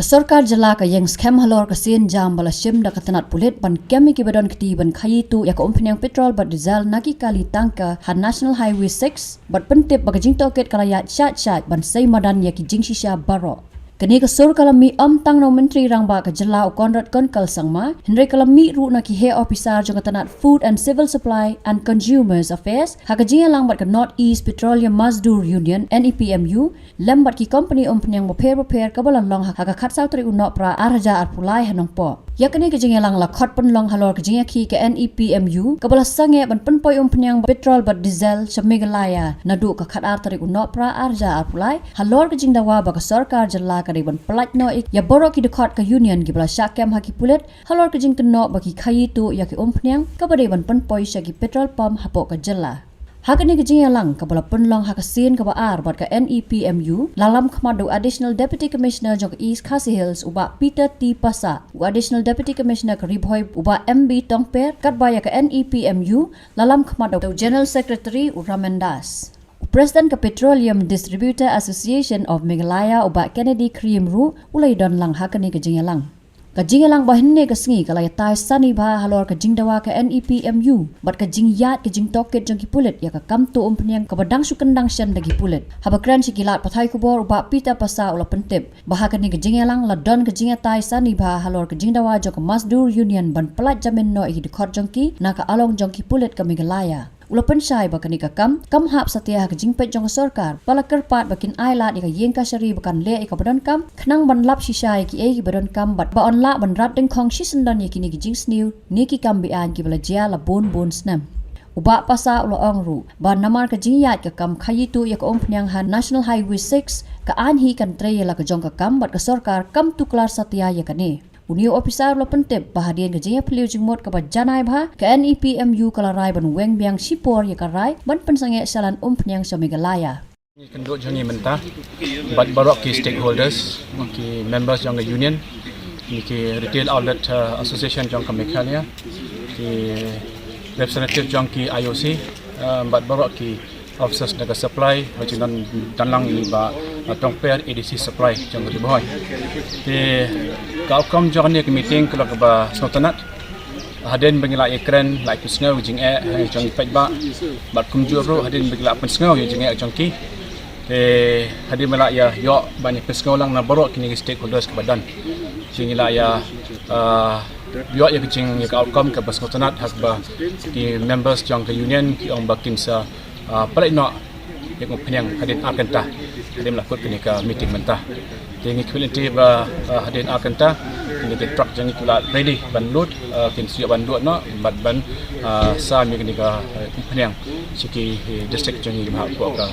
Sorkar jala ka yang scam Halor ka sin jam bala shim da katanat pulit ban kemi ki badon kiti ban khayitu ya ka Umphniang petrol bat diesel naki kali tangka han National Highway 6 bat pentip baga jing toket kala ya chat ban sei madan ya ki jing shisha baro kini ka sur kalami tang no menteri rangba ka jala konrad kon kal sangma henry kalami ru na ki he officer jong katanat Food and Civil Supply and Consumers Affairs ha ka jing lang bat ka North East Petroleum Mazdoor Union NEPMU lembat ki company Umphniang repair ka balan long ha ka khat saw tri unok pra arja arpulai hanong po yakni ka jing lang la khot pon long Halor ka jing ki ka NEPMU ka bala sange ban penpoi Umphniang petrol bat diesel sa Meghalaya nadu ka khat ar tri unok pra arja arpulai Halor ka jing dawa ba ka Sorkar jala ka ban pelat no ik ya borok ki dekat ke union ki bala syakem haki pulet Halor ke jing keno bagi khayitu ya ki Umphniang ka bade ban penpoi sya ki petrol pump hapo ka jela hakani ke jing lang ka bala penlong hakasin ka ba ar bat ka NEPMU lalam khmadu additional deputy commissioner jong East Khasi Hills uba Peter T Pasa additional deputy commissioner ka Ribhoy uba MB Tongper kat ba ya ka NEPMU lalam khmadu general secretary Ramendas President ka Petroleum Distributor Association of Meghalaya uba Kennedy Kyrwoh ulay don lang hakani ka jingalang. Ka jingalang bahinne ka singi kalay tay sani ba Halor ka jingdawa ka NEPMU bat ka jingyat ka jing toket jong kipulit ya ka kamto Umphniang ka badang sukandang syan dagi pulit. Habakran si kilat patay kubor uba pita pasa ula pentip bahakani ka jingalang la don ka jingatay sani ba Halor ka jingdawa jong ka Mazdoor Union ban pelat jamin no i dekor jong ki na ka along jong kipulit ka Meghalaya. Ulapan syai bakani ka kam hap satya ka jingpet jong Sorkar pala kerpat bakin ailat ika yeng ka syari bakan le ika badon kam khnang ban lap shisai ki ki badon kam bat ba on la ban rat deng khong shisendan ye kini ki jing sniu ni ki kam bi an ki bala jia la bon snam uba pasa ulo ongru ba namar ka jingyat ka kam khayitu ya ka Umphniang han National Highway 6 ka anhi kan tre la ka jong ka kam bat ka Sorkar kam tuklar satya ya kani Unio officer lo pentip bahadian ke jaya peliu jingmot ke janai bah ke NEPMU kalarai ban weng biang sipor ya karai ban pensange salan Umphniang sa Meghalaya. Kenduk jangi mentah bat barok ki stakeholders ki members jong union ki retail outlet association jong Meghalaya ki representative jong ki IOC bat barok ki officers naga supply wajinan danlang ni ba tongper ADC supply jong Kyrwoh ki outcome jong ni meeting kalau ke ba sotanat hadin bangila ekran like snow jing jong pet ba bat kumjur ro hadin bangila pen snow jing jong ki hadin mala ya yo banyak pesngau lang na borok kini stakeholders ke badan jingila ya yo ya jing ya outcome ke ba sotanat hak ba ki members jong ke union ki ong bakin sa palai no yang Umphniang hadin akanta hadin lakut kini ka meeting mentah yang equivalenti ba hadin akanta kini ke truck jangi kula ready ban load kin siap ban load no ban sa mi kini ka Umphniang siki district jangi ma ko ka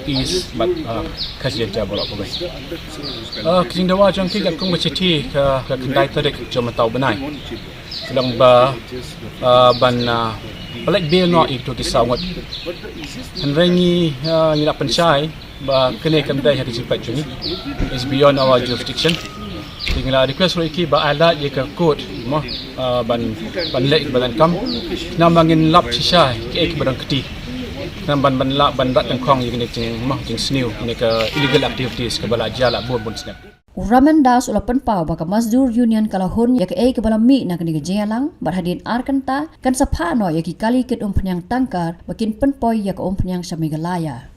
east bat khasian ja bolak ko bai king dawa jangi ka kong city ka kendai tarik jom tau benai sedang ba ban Pelak bil no itu kisawat. Henrengi ni nak pensai ba kene kamdai hari sifat juni is beyond our jurisdiction. Tinggal request lagi ba alat ye ka code mo ban lek balan kam namangin lap sisai ke barang keti. Nam ban lap ban rat tengkong ye kene jing mo jing sniu ni ka illegal activities ka bala jala bon snap. Ramendas ulapan pau baka Mazdoor Union kalahun ya ke kebala mi na kini jelang berhadin arkanta kan sa Phah no ya ki kali ket Umphniang tangkar bakin penpoi ya ka Umphniang sa Meghalaya.